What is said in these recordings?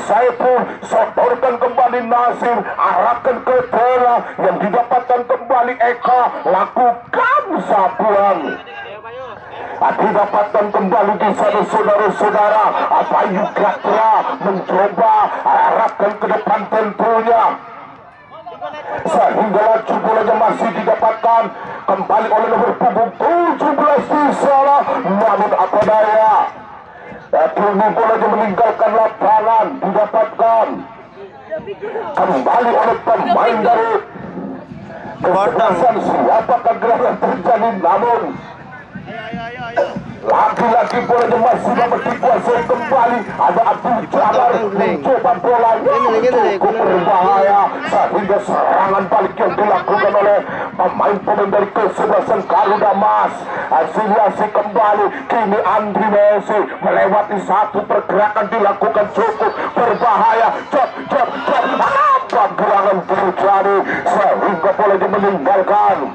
Saiful, sodorkan kembali Nasir, arahkan ke bola yang didapatkan kembali Eka, lakukan sapuan. Didapatkan kembali di sana saudara-saudara. Bayu Gatra mencoba arahkan ke depan tentunya, sehingga laju bolanya masih didapatkan kembali oleh nomor punggung 17 di sana. Namun apa daya, kini bolanya meninggalkan lapangan, didapatkan kembali oleh pemain dari kesebelasan. Siapakah gerak yang terjadi? Namun lagi-lagi bolanya masih dapat dikuasai kembali. Ada Abdul Jabbar mencoba bolanya cukup berbahaya, sehingga serangan balik yang dilakukan oleh pemain-pemain dari kesebelasan Garuda Mas. Hasilasi kembali, kini Andri Messi melewati satu pergerakan dilakukan cukup berbahaya. Cop apa gerangan terjadi sehingga bolanya meninggalkan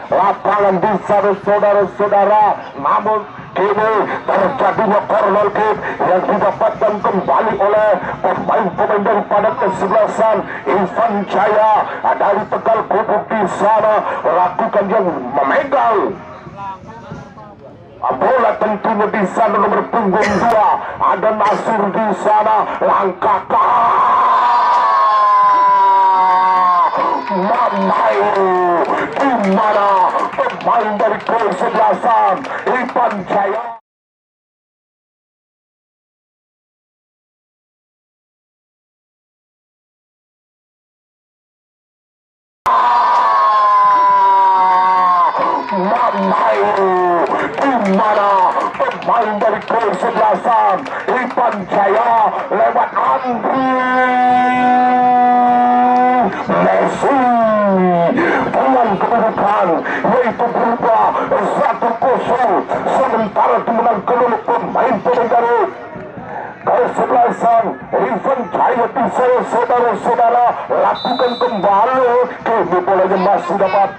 lapangan di sana saudara-saudara. Namun kini terjadinya corner kick yang didapatkan kembali oleh pemain-pemain daripada kesebelasan Irfan Jaya dari Tegal Kubuk di sana, lakukan yang memegang bola tentunya di sana nomor punggung 2 ada Nasir di sana, langkah di mana pemain dari kesebelasan Irfan Jaya lewat Andri Messi dengan kedudukan yaitu berubah 1-0, sementara dimenangkan oleh pemain dari kesebelasan Irfan Jaya di sana saudara-saudara. Lakukan kembali, kini bolanya masih dapat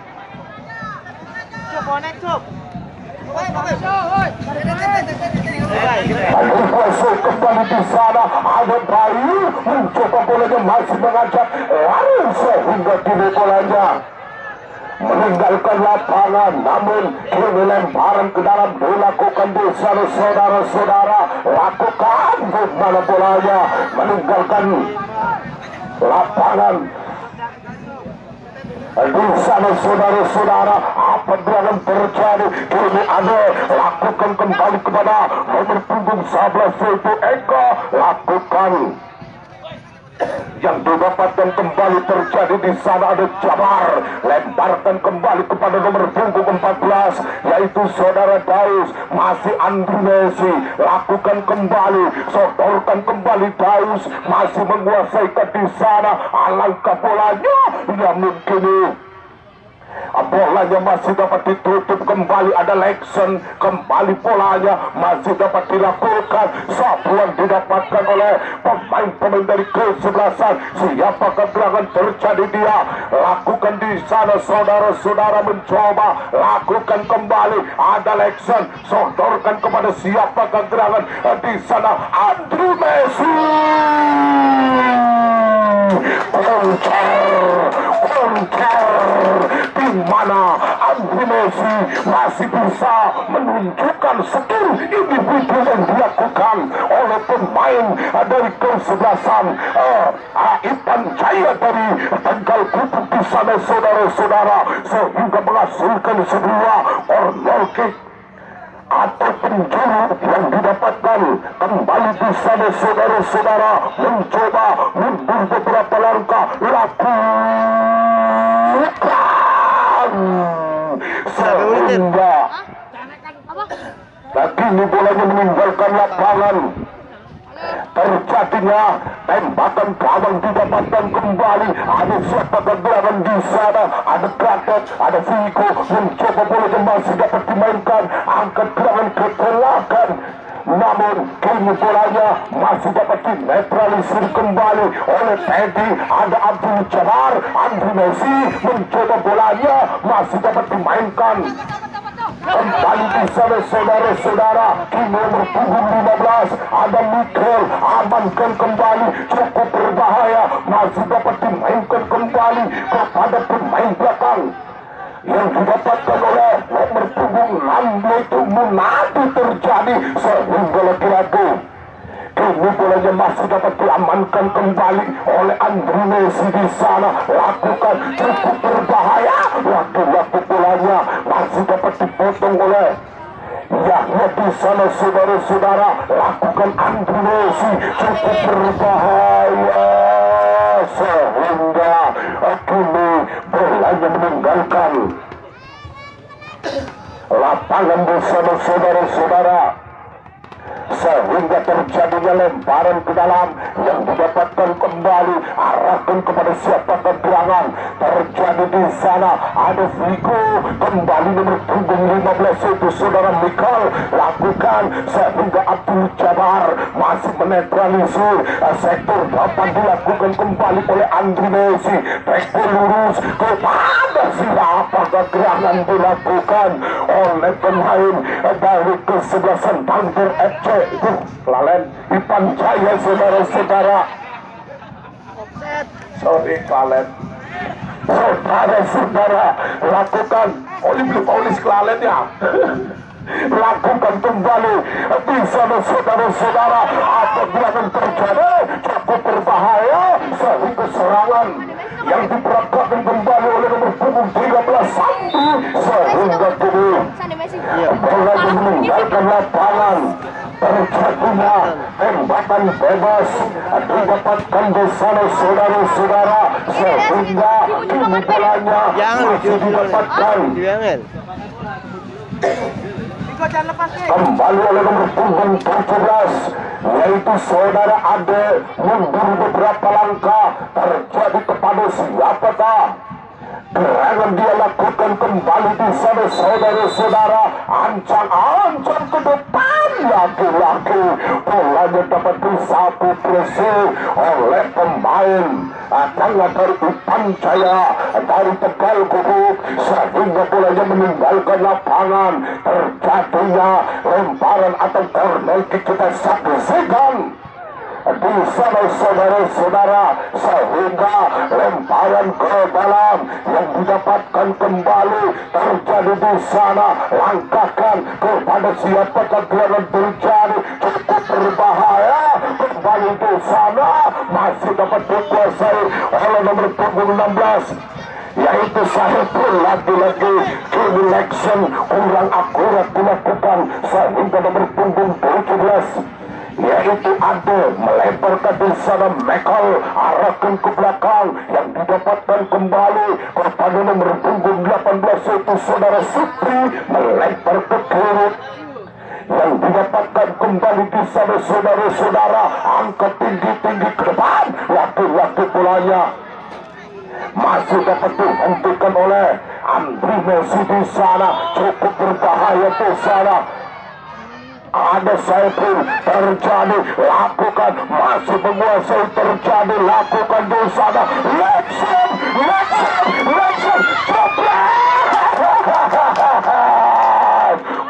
kembali di sana. Ada Bayu mencoba bolanya masih mengajak lari sehingga kini bolanya meninggalkan lapangan. Namun kini lemparan ke dalam dilakukan di sana saudara-saudara. Lakukan mana bolanya meninggalkan lapangan di sana saudara-saudara. Apa yang terjadi? Kini ada lakukan kembali kepada nomor punggung 11 yaitu Eka, lakukan yang didapatkan kembali terjadi di sana. Ada Jabbar lemparkan kembali kepada nomor punggung 14 yaitu saudara Daus, masih Andri Messi, lakukan kembali, sodorkan kembali Daus, masih menguasai di sana. Alangkah bolanya yang mungkin bolanya masih dapat ditutup kembali. Ada Lexon kembali, bolanya masih dapat dilakukan, sapuan didapatkan oleh pemain-pemain dari kesebelasan. Siapakah gerangan terjadi? Dia lakukan di sana saudara-saudara, mencoba lakukan kembali. Ada Lexon, sodorkan kepada siapakah gerangan di sana? Andri Messi konter di mana Andri Messi masih bisa menunjukkan skill individu yang dilakukan oleh pemain dari kesebelasan Irfan Jaya dari Tegal Kubuk di sana saudara-saudara, sehingga menghasilkan sebuah corner kick atau penjuru yang didapatkan kembali di sana saudara-saudara. Mencoba mundur beberapa langkah, lakukan sehingga kini bolanya meninggalkan lapangan. Terjadinya tembakan gawang didapatkan kembali. Ada siapa gerangan di sana? Ada Gatot, ada Vigo mencoba bolanya masih dapat dimainkan, angkat gerangan ke belakang. Namun kini bolanya masih dapat dinetralisir kembali oleh Teddy. Ada Abdul Jabbar, Andri Messi mencoba bolanya masih dapat dimainkan. Kembali di sana saudara-saudara, kini nomor punggung 15 ada Mikel, amankan kembali, cukup berbahaya, masih dapat dimainkan kembali kepada pemain belakang yang didapatkan oleh nomor punggung 6 yaitu Munadi. Terjadi sehingga lagi-lagi kini bolanya masih dapat diamankan kembali oleh Andrinesi di sana, lakukan cukup berbahaya, laki-laki bolanya masih dapat dipotong oleh Yahya di sana saudara-saudara, lakukan Andrinesi cukup berbahaya sehingga kini bolanya meninggalkan lapangan di sana saudara-saudara, sehingga terjadinya lemparan ke dalam yang didapatkan kembali, arahkan kepada siapa kegerangan. Terjadi di sana ada Vigo, kembali nomor punggung 15 itu saudara Mikal, lakukan sehingga Abdul Jabar masih menetralisir sektor 8, dilakukan kembali oleh Andrinesi, tekul lurus kepada siapa kegerangan dilakukan oleh pemain dari kesebelasan Bangor FC. Lalen Ipan Jaya saudara-saudara. Sorry Lalen. Saudara-saudara, lakukan Polis Klalen ya. Lakukan kembali di sana saudara-saudara, apabila terjadi cukup berbahaya sehingga serangan yang diperagakan kembali oleh nomor punggung 13 Sandi, sehingga kini bola meninggalkan lapangan. Terjadinya tembakan bebas didapatkan di sana saudara-saudara, sehingga kini bolanya masih didapatkan kembali oleh nomor punggung 17 yaitu saudara Ade. Mundur beberapa langkah, terjadi kepada siapakah? Gerangan dia lakukan kembali di sana saudara-saudara, ancang-ancang ke depan, laki-laki bolanya dapat disapu bersih oleh pemain tengah dari Ipan Jaya dari Tegal Gubuk, sehingga bolanya meninggalkan lapangan. Terjadinya lemparan atau corner kita saksikan di sana saudara-saudara, sehingga lemparan ke dalam yang didapatkan kembali. Terjadi di sana, langkahkan kepada siapa kegiatan terjadi cukup berbahaya, kembali di sana masih dapat dikuasai oleh nomor punggung 16 yaitu Sahipul. Lagi-lagi selection kurang akurat dilakukan sehingga nomor punggung 17 yaitu Ade melebarkan di sana Mekal, arahkan ke belakang yang didapatkan kembali kepada nomor punggung 18 itu saudara Supri, melempar ke kiri yang didapatkan kembali di sana saudara-saudara, angkat tinggi-tinggi ke depan, laki-laki bolanya masih dapat dihentikan oleh Andri Messi di sana, cukup berbahaya di sana. Ada Saiful, terjadi, lakukan, masih menguasai, terjadi, lakukan di sana, Lekson,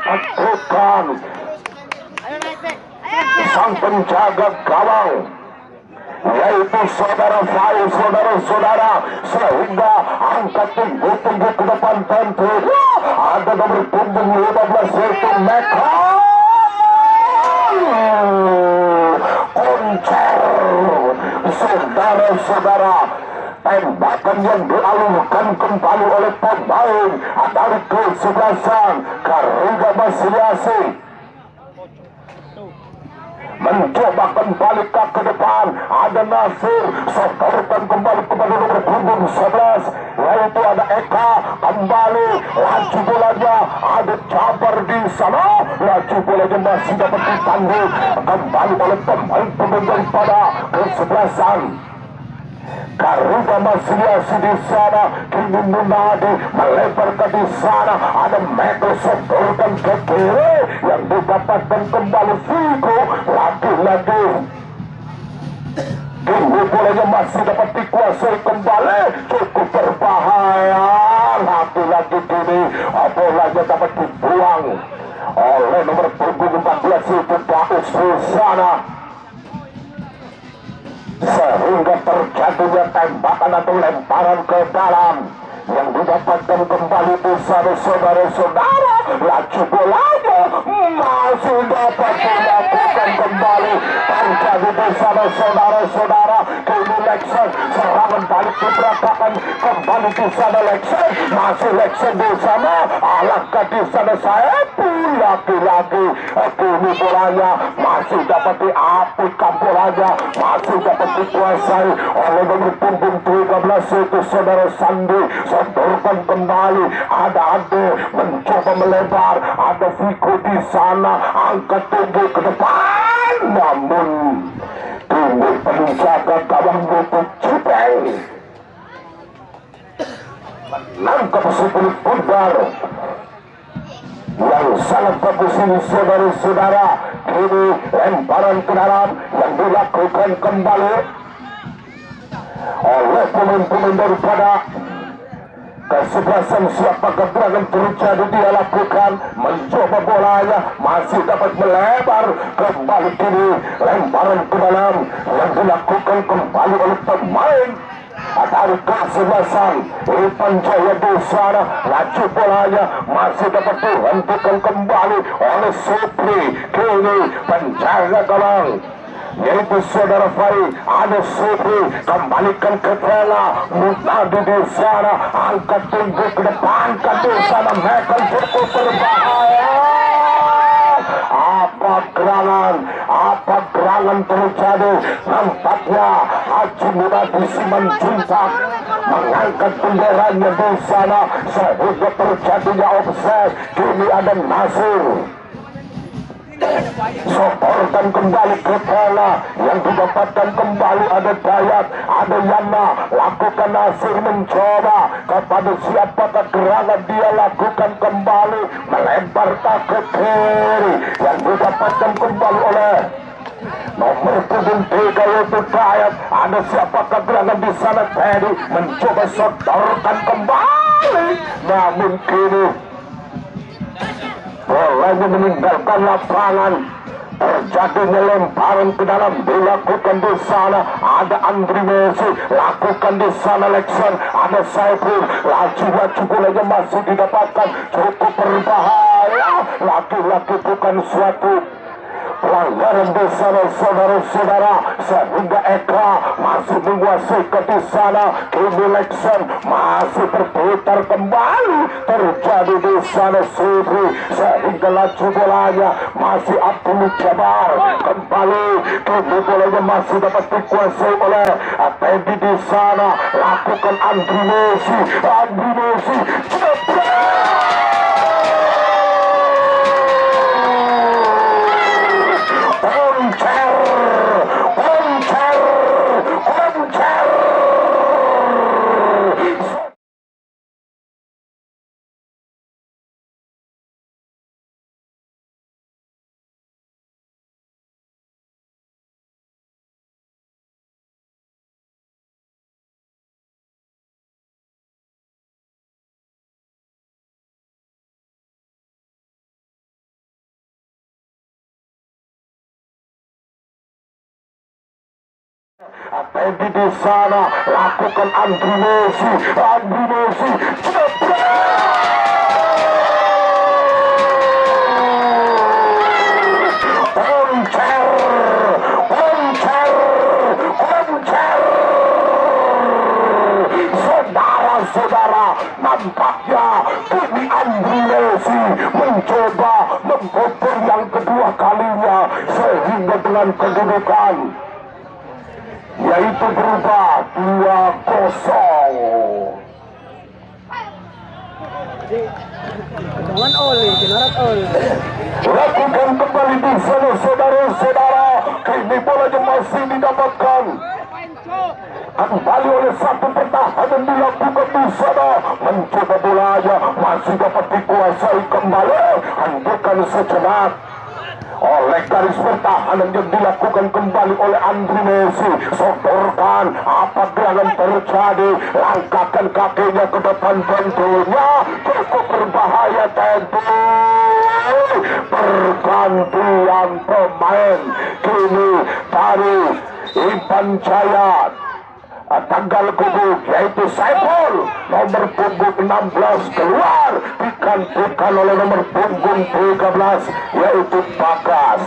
petukan sang penjaga gawang yaitu saudara Faiz, saudara-saudara, sehingga angkat tinggi-tinggi ke depan tentu ada nomor punggung 15 yaitu Mekha. Koncer saudara-saudara, tembakan yang dialurkan kembali oleh pemain dari kesebelasan Garuda Masiliasi mencoba kembali ke depan. Ada Nasir, setorkan kembali kepada nomor punggung 11 yaitu ada Eka, kembali laju bolanya, ada Jabar di sana, laju bolanya masih dapat ditanggung kembali oleh pemain daripada kesebelasan Garuda Masiliasi di sana. Kini Munadi melebarkan di sana, ada Michael setorkan ke kiri yang didapatkan kembali Vigo, lagi-lagi kini bolanya masih dapat dikuasai kembali, cukup berbahaya, lagi-lagi kini bolanya dapat dibuang oleh nomor punggung 14 itu Daus Busana, sehingga terjadinya tembakan atau lemparan ke dalam yang didapatkan kembali bersama saudara-saudara. Laju bolanya masih dapat dilakukan kembali, terjadi bersama saudara-saudara. Kini Lexan serangan balik diberatakan kembali di sana. Lexan masih Lexan di sana, alangkah di sana saya pun lagi-lagi. Kini bolanya masih dapat diapitkan, bolanya masih dapat dikuasai oleh nomor punggung 13 itu saudara Sandi. Sodorkan kembali, ada Ade mencoba melebar, ada Viko di sana, angkat tinggi ke depan, namun tinggi penjaga gawang lutut Cipeng menangkap sebuah pundar yang sangat bagus ini saudara-saudara. Kini lemparan ke dalam yang dilakukan kembali oleh pemain-pemain daripada kesebelasan. Siapa gerangan terjadi dia lakukan, mencoba bolanya masih dapat melebar kembali. Kini lemparan ke dalam yang dilakukan kembali oleh pemain dari kesebelasan Irfan Jaya di sana. Laju bolanya masih dapat dihentikan kembali oleh Supri. Kini penjaga gawang yaitu saudara Fari, ada Supri, kembalikan ke Tela Mutadi di sana, angkat tinggi ke depan di sana, mereka cukup berbahaya. Apa gerangan terjadi? Nampaknya Haji Muradi Simanjuntak mengangkat benderanya di sana sehingga terjadinya offset. Kini ada Nasir soporkan kembali ke Tela yang didapatkan kembali, ada Dayat, ada Yana. Lakukan Nasir mencoba kepada siapakah gerangan dia lakukan kembali, melempar ke kiri yang didapatkan kembali oleh nomor punggung 3 yaitu Dayat. Ada siapakah gerangan di sana? Teddy mencoba sodorkan kembali, namun kini bolanya meninggalkan lapangan. Terjadinya lemparan ke dalam dilakukan di sana, ada Andri Messi, lakukan di sana Lexan, ada Saiful, laju bolanya masih didapatkan, cukup berbahaya. Laki-laki bukan suatu pelanggaran di sana saudara-saudara, sehingga Eka masih menguasai ke di sana. Kini Lexan masih berputar kembali, terjadi di sana Supri, sehingga laju bolanya masih Abdul Jabar kembali. Kini bolanya masih dapat dikuasai oleh Teddy di sana, lakukan Andri Messi, Teddy di sana, lakukan Andri Messi, saudara-saudara. Nampaknya kini Andri Messi mencoba membobol yang kedua kalinya, sehingga dengan kedudukan yaitu berubah 2-0. Jangan oli, jenarat oli. Lakukan kembali di sana saudara-saudara. Kini bolanya masih didapatkan kembali oleh satu pertahanan dilakukan di sana. Mencoba bolanya masih dapat dikuasai kembali. Hentikan sejenak oleh garis pertahanan yang dilakukan kembali oleh Andri Messi. Sodorkan, apa gerangan terjadi. Langkahkan kakinya ke depan, tentunya cukup berbahaya. Tentu pergantian pemain kini dari Ivan Jaya tanggal kubuk, yaitu Saiful nomor punggung 16 keluar digantikan oleh nomor punggung 13 yaitu Bagas.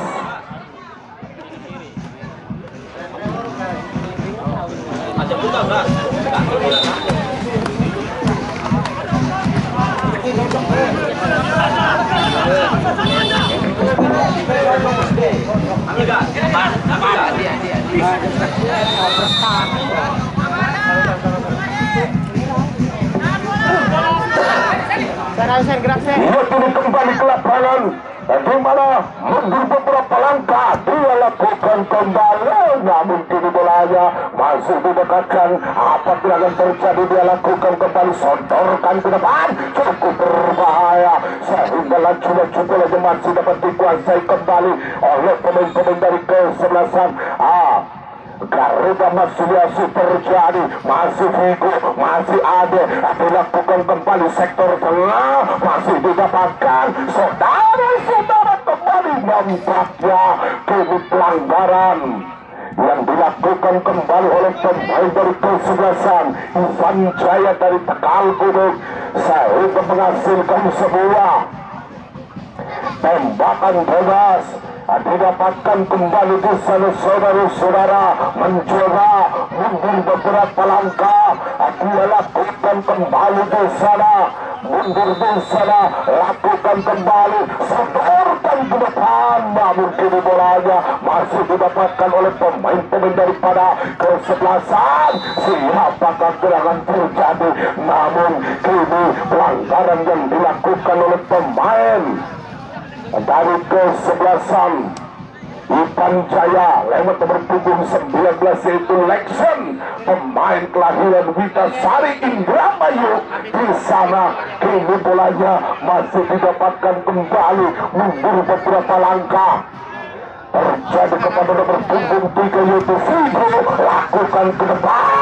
Ia kini kembali ke lapangan, di mana mundur beberapa langkah dia lakukan kembali, namun kini bolanya masih didekatkan. Apabila yang terjadi dia lakukan kembali, sodorkan ke depan, cukup berbahaya sehingga laju-laju bolanya masih dapat dikuasai kembali oleh pemain-pemain dari kesebelasan Garuda. Masih terjadi, masih Vigo, masih Ade dilakukan kembali sektor tengah, masih didapatkan saudara-saudara kembali. Nampaknya kini pelanggaran yang dilakukan kembali oleh pemain dari kesebelasan Ivan Jaya dari Tegal Kubuk sehingga menghasilkan sebuah tembakan bebas. Didapatkan kembali di sana saudara-saudara, mencoba mundur beberapa langkah, dia lakukan kembali di sana, mundur di sana, lakukan kembali, sodorkan ke depan, namun kini bolanya masih didapatkan oleh pemain-pemain daripada kesebelasan. Siapakah gerangan terjadi, namun kini pelanggaran yang dilakukan oleh pemain dari kesebelasan Ivan Jaya lewat nomor punggung 19 yaitu Lexon, pemain kelahiran Witasari Indramayu. Di sana kini bolanya masih didapatkan kembali, mundur beberapa langkah, terjadi kepada nomor punggung 3 yaitu Vigo, lakukan ke depan.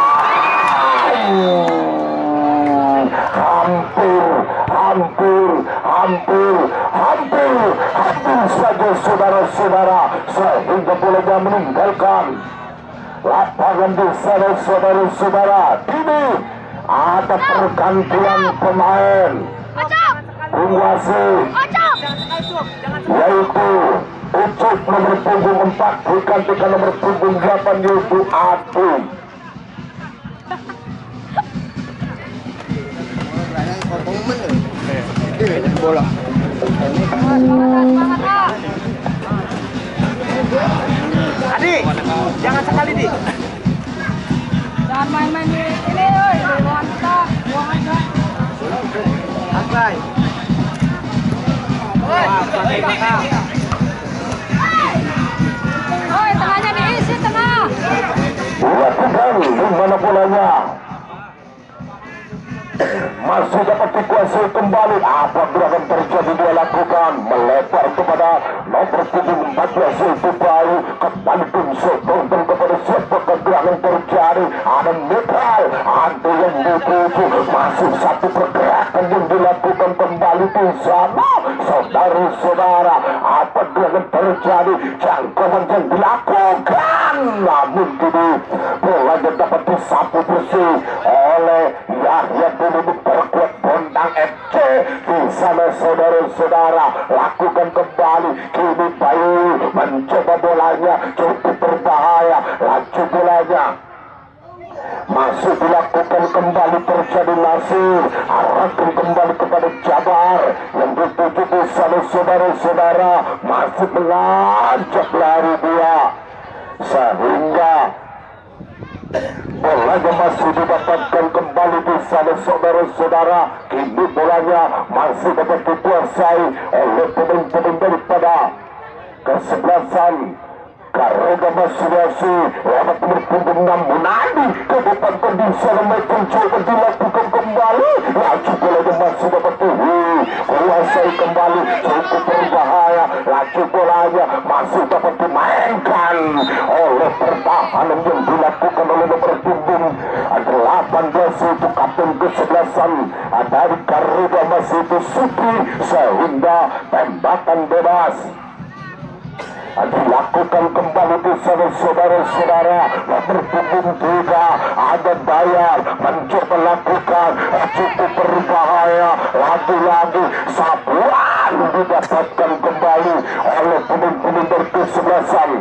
Hampir saja saudara-saudara, sehingga bolanya meninggalkan lapangan di sana saudara-saudara. Kini ada pergantian pemain penguasai, yaitu Ucup nomor punggung 4 digantikan nomor punggung 8 yaitu Atung. Bola. Adik, jangan sekali dik. Jangan main-main di ini, oi, buang kita, buang aja. Santai. Oi, tengahnya diisi tengah. Lakukan di mana bolanya masih dapat dikuasai kembali. Apa gerakan terjadi dia lakukan, melebar kepada nomor punggung 14 yaitu Bayu, kembali sodorkan kepada siapa gerakan terjadi. Ada netral, ada yang dituju, masih satu pergerakan yang dilakukan kembali di sana saudara-saudara. Apa gerakan terjadi, jangkauan yang dilakukan, namun kini bolanya dapat disapu bersih oleh Yahya dulu perkuat Bondang FC. Di sana saudara-saudara, lakukan kembali. Kini Bayu mencoba bolanya, cukup berbahaya, laju bolanya masih dilakukan kembali, terjadi Nasir, arahkan kembali kepada Jabar yang dituju di sana saudara-saudara, masih mengajak lari dia sehingga bolanya masih didapatkan kembali di sana saudara-saudara. Kini bolanya masih dapat dikuasai oleh pemain-pemain daripada kesebelasan Garuda Masudasi lewat nomor punggung 6 Munadi ke depan kondisi mereka coba dilakukan kembali, laju bolanya masih dapat dikuasai kembali, cukup berbahaya, laju bolanya masih dapat dimainkan oleh pertahanan yang dilakukan oleh nomor punggung 18 itu kapten ke-11 dari Garuda masih itu Suki, sehingga tembakan bebas dilakukan kembali di sana saudara-saudara. Nomor punggung 3 ada Dayar mencoba lakukan cukup berbahaya, lagi-lagi sapuan didapatkan kembali oleh pemain-pemain dari kesebelasan.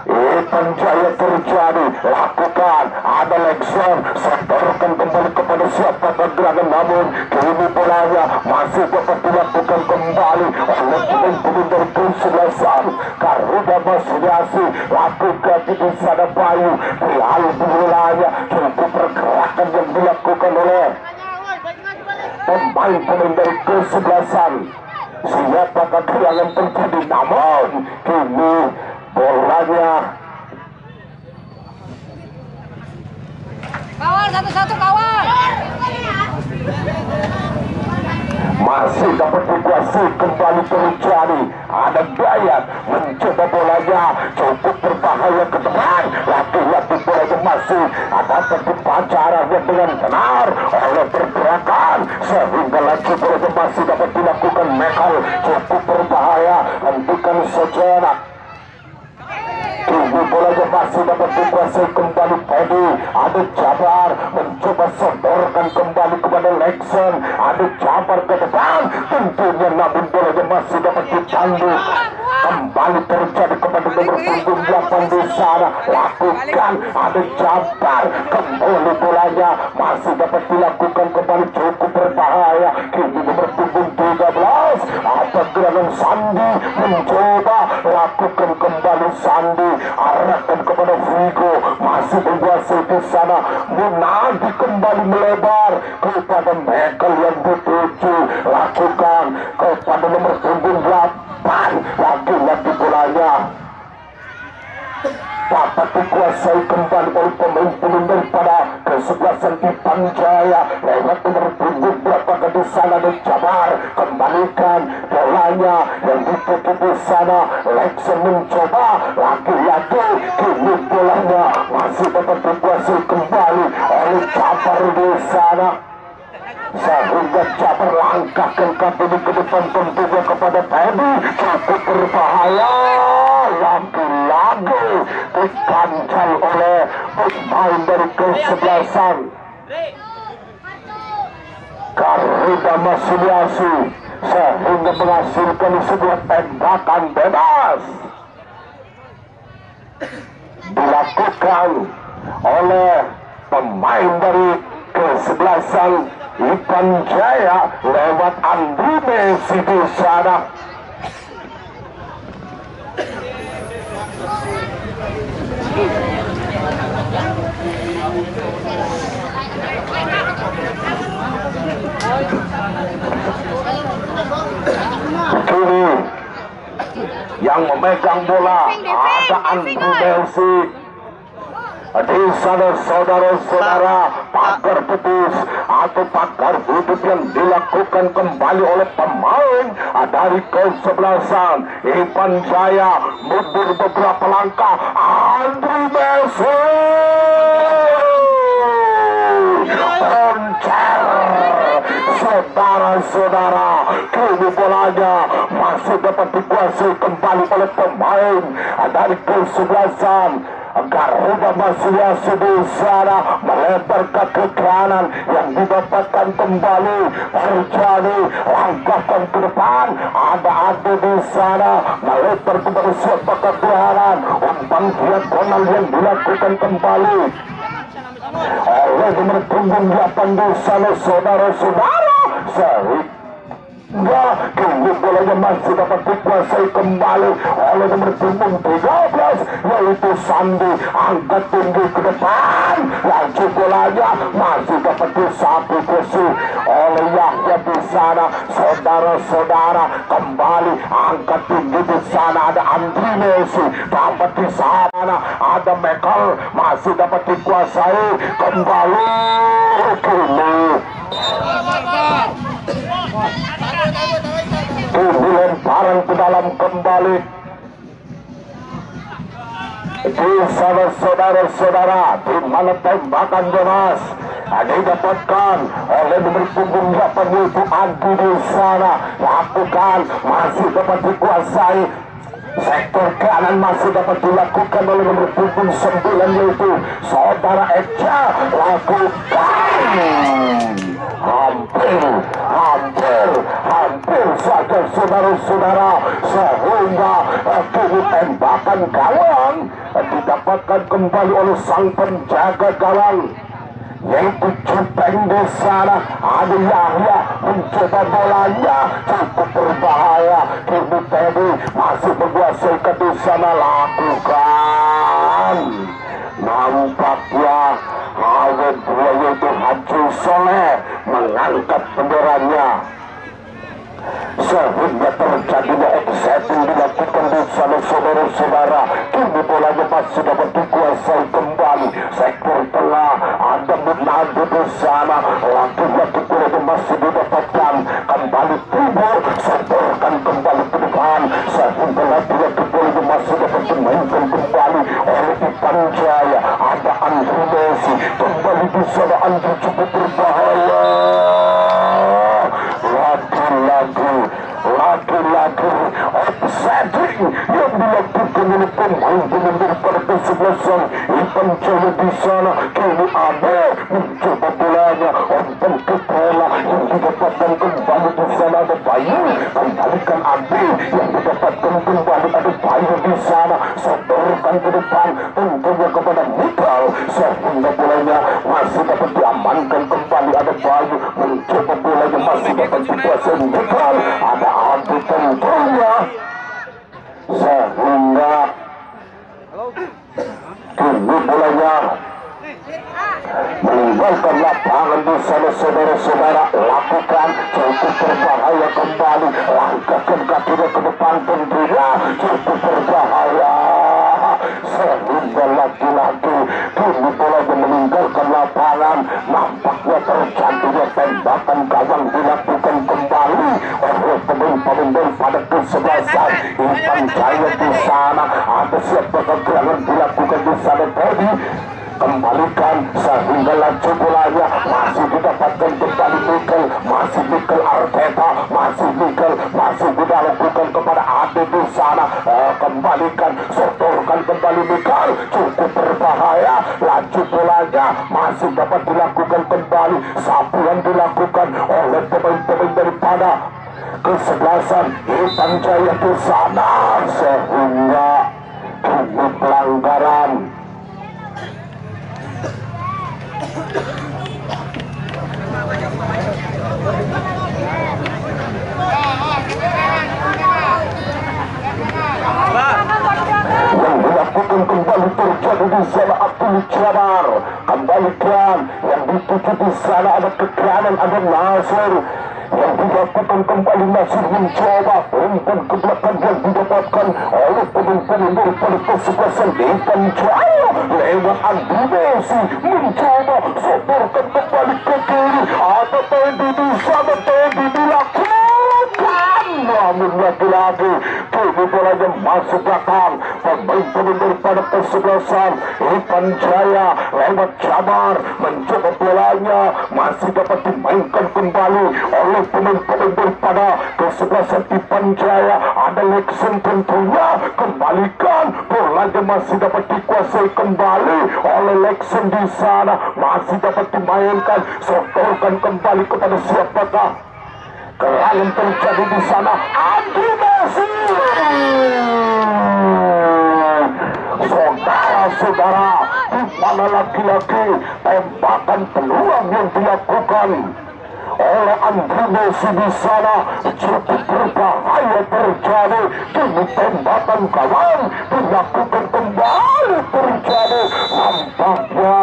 Ipan Jaya terjadi, lakukan, ada Lexon, setorkan kembali kepada siapa gerangan, namun kini bolanya masih dapat dilakukan kembali oleh pemain-pemain dari kesebelasan. Garuda Masiliasi lakukan di sana Bayu, berlalu bolanya, cukup pergerakan yang dilakukan oleh pemain-pemain dari kesebelasan. Siapakah gerangan terjadi, namun kini bolanya Kawal satu-satu kawal. masih dapat dikuasai kembali terjadi. Ada Dayat mencoba bolanya, cukup berbahaya ke depan, laki-laki bolanya masih ada pacarannya dengan benar oleh pergerakan, sehingga lagi bolanya masih dapat dilakukan Mekal, cukup berbahaya. Hentikan sejenak. Kini bolanya masih dapat dikuasai kembali Teddy. Ada Jabar mencoba sodorkan kembali kepada Lexon. Ada Jabar ke depan tentunya, namun bolanya masih dapat ditanduk. Kembali terjadi kepada nomor punggung 8 di sana. Lakukan, ada Jabar kembali bolanya masih dapat dilakukan kembali, cukup berbahaya. Kini nomor punggung 13 ada gerangan Sandi mencoba lakukan kembali. Sandi arahkan kepada Vigo, masih menguasai di sana, menagih kembali melebar kepada Michael yang dituju, lakukan kepada nomor punggung 8, lagi-lagi bolanya dapat dikuasai kembali oleh pemain-pemain daripada kesebelasan Ipan Jaya lewat nomor punggung berapa di sana. Dan Jabar kembalikan bolanya yang dituju di sana. Lexon mencoba lagi-lagi, kini bolanya masih dapat dikuasai kembali oleh Jabar di sana, sehingga Jabar langkahkan kaki ke depan tentunya kepada Teddy, cukup berbahaya. Lagi-lagi diganjal oleh pemain dari kesebelasan Garuda Masiliasi, sehingga menghasilkan sebuah tembakan bebas dilakukan oleh pemain dari kesebelasan Ipan Jaya lewat Andri Messi di sana. Kini yang memegang bola ada Andri Messi. Di sana saudara-saudara, pagar putus atau pagar hidup yang dilakukan kembali oleh pemain dari kesebelasan Ipan Jaya. Mundur beberapa langkah, Andri Messi koncer. Saudara-saudara, kini bolanya masih dapat dikuasai kembali oleh pemain dari kesebelasan Garuda Masiliasi di sana, melebar ke kanan yang didapatkan kembali terjadi, langkahkan ke depan, ada Ade di sana, melebar kepada siapa kekelaran, umpan diagonal yang dilakukan kembali oleh nomor punggung 8 di sana saudara-saudara, sehingga kini bolanya masih dapat dikuasai kembali oleh nomor punggung 13 yaitu Sandi. Angkat tinggi ke depan, laju bolanya masih dapat disapu bersih oleh Yahya di sana. Saudara-saudara, kembali angkat tinggi di sana, ada Andri Messi dapat di sana, ada Michael masih dapat dikuasai kembali. Kini lemparan ke dalam kembali di sana saudara-saudara, di mana tembakan bebas didapatkan oleh nomor punggung 8 yaitu Andi di sana. Lakukan, masih dapat dikuasai. Sektor kanan masih dapat dilakukan oleh nomor punggung 9 yaitu saudara Eca. Lakukan, hampir saja saudara-saudara, sehingga kini tembakan gawang didapatkan kembali oleh sang penjaga gawang yaitu Cupeng di sana. Ada Yahya mencoba bolanya, cukup berbahaya. Kini Teddy masih menguasai ke di sana. Lakukan, nampaknya awet dua yaitu Haji Soleh mengangkat benderanya sehingga terjadinya exciting dilakukan di sana saudara-saudara. Kini bolanya masih dapat dikuasai kembali. Sektor tengah ada Munado di sana. Laki-laki bolanya masih didapatkan kembali timur, setorkan kembali ke depan sehingga laki-laki bolanya masih dapat dimainkan kembali oleh Ipan Jaya. Ada Andrew Messi kembali di sana. Andrew cukup berbahaya. Lagi-lagi offsetting yang dilakukan oleh pemain daripada kesebelasan Ipan Jaya di sana. Kini Abe mencoba bolanya untuk kepala yang didapatkan kembali di sana. Ada Bayu, kembalikan Abe yang didapatkan kembali. Ada Bayu di sana, setorkan ke depan tentunya kepada Mikal sehingga bolanya masih dapat diamankan kembali. Ada Bayu mencoba bolanya masih dapat dikuasai Mikal. Ada Abu tentunya sehingga kini bolanya meninggalkan lapangan di sana saudara-saudara. Lakukan, cukup berbahaya kembali. Langkahkan kakinya ke depan tentunya cukup berbahaya sehingga lagi-lagi kini bolanya meninggalkan lapangan. Nampaknya terjadinya tembakan gawang dilakukan kembali oleh pemain-pemain daripada kesebelasan Ipan Jaya di sana. Ada siapa kegerangan dilakukan di sana tadi. Kembalikan sehingga laju bolanya masih didapatkan kembali Mikel. Masih Mikel Arteta, masih Mikel masih dilakukan kepada Ade di sana. Kembalikan, setorkan kembali Mikel, cukup berbahaya. Laju bolanya masih dapat dilakukan kembali. Sapu yang dilakukan oleh pemain-pemain daripada kesebelasan Ipan Jaya di sana sehingga ini pelanggaran. Yang dilakukan kembali terjadi di sana Abdul Jabbar. Kembalikan yang dituju di sana ada ke kanan ada Nasir. Yang dilakukan kembali Nasir mencoba umpan ke belakang yang didapatkan oleh pemain-pemain daripada kesebelasan Ipan Jaya. Lewat Andi Messi mencoba setorkan kembali ke kiri. Ada Teddy di sana, Teddy dilakukan. Namun lagi-lagi kini bolanya masuk belakang pemain-pemain daripada kesebelasan Ipan Jaya. Lewat Jabbar mencoba bolanya masih dapat dimainkan kembali oleh pemain-pemain daripada kesebelasan Ipan Jaya. Ada Lexen tentunya, kembalikan bolanya masih dapat dikuasai kembali oleh Lexen di sana. Masih dapat dimainkan, setorkan kembali kepada siapakah? Kerangan terjadi di sana Andi Messi. Saudara-saudara, di mana lagi-lagi tembakan peluang yang dilakukan oleh Andi Messi di sana cukup berbahaya terjadi. Kini tembakan gawang dilakukan kembali terjadi. Nampaknya